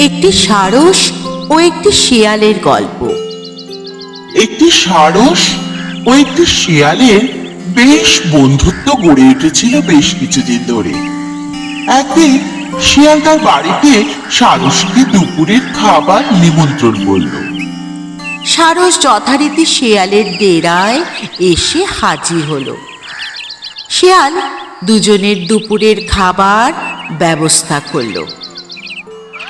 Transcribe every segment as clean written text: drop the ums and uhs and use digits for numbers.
একটি সারস ও একটি শিয়ালের গল্প। একটি সারস ও একটি শিয়ালের বেশ বন্ধুত্ব গড়ে উঠেছিল বেশ কিছুদিন ধরে। একদিন শিয়াল তার বাড়িতে সারসকে দুপুরের খাবার নিমন্ত্রণ করল। সারস যথারীতি শিয়ালের ডেরায় এসে হাজির হলো। শিয়াল দুজনের দুপুরের খাবার ব্যবস্থা করলো।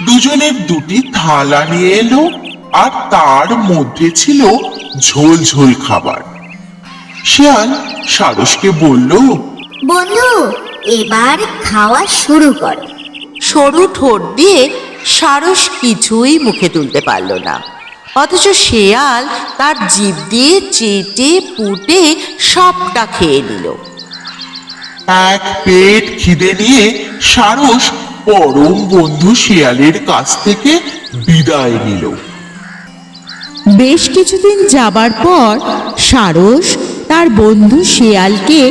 দুজনের দুটি থালা নিয়ে এলো, আর তার মধ্যে ছিল ঝোল ঝোল খাবার। শিয়াল সারসকে বলল, বন্ধু, এবার খাওয়া শুরু করো। সরু ঠোঁট দিয়ে সারস কিছুই মুখে তুলতে পারল না, অথচ শেয়াল তার জিভ দিয়ে চেটে পুটে সবটা খেয়ে নিল। এক পেট খিদে নিয়ে সারস পরম বন্ধু শিয়ালের কাছ থেকে বিদায় নিল। বেশ কিছুদিন যাবার পর সারস তার বন্ধু শিয়ালকে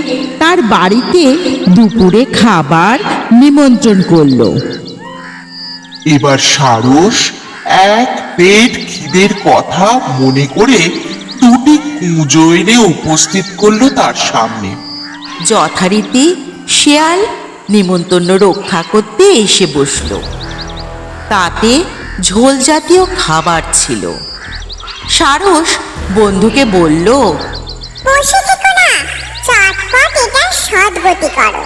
তার বাড়িতে দুপুরে খাবার নিমন্ত্রণ করলো। এবার সারস এক পেট খিদের কথা মনে করে দুটি কুঁজো এনে উপস্থিত করলো তার সামনে। যথারীতি শিয়াল নিমন্ত্রণ রক্ষা করতে এসে বসল। তাতে ঝোল জাতীয় খাবার ছিল। সারস বন্ধুকে বলল, বসে থেকো না, চটপট এটা সদ্গতি করো।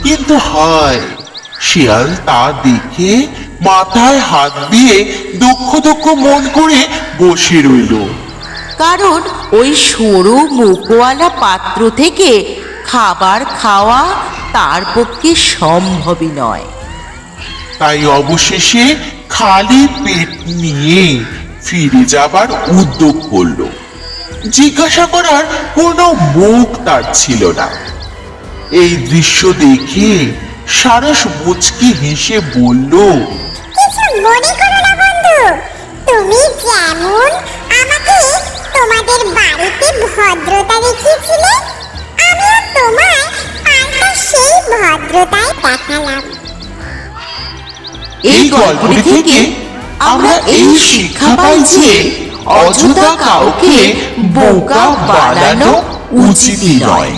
কিন্তু হায়, শিয়াল তা দেখে মাথায় হাত দিয়ে দুঃখ দুঃখ মন করে বসে রইল। কারণ ওই সরু মুখওয়ালা পাত্র থেকে খাবার খাওয়া তার পক্ষে সম্ভবই নয়। তাই অবশেষে খালি পেট নিয়ে ফিরে যাবার উদ্যোগ করলো। জিজ্ঞাসা করার কোনো মুখ তার ছিল না। এই দৃশ্য দেখে সারস মুচকি হেসে বলল, কিছু মনে করো না বন্ধু, তুমি যেমন আমাকে তোমাদের বাড়িতে ভদ্রতা দেখিয়েছিলে, আমিও তোমায় পাল্টা সেই ভদ্রতায় দেখালাম। এই গল্পটি থেকে আমরা এই শিক্ষা পাই যে অযথা কাউকে বোকা বানানো উচিত নয়।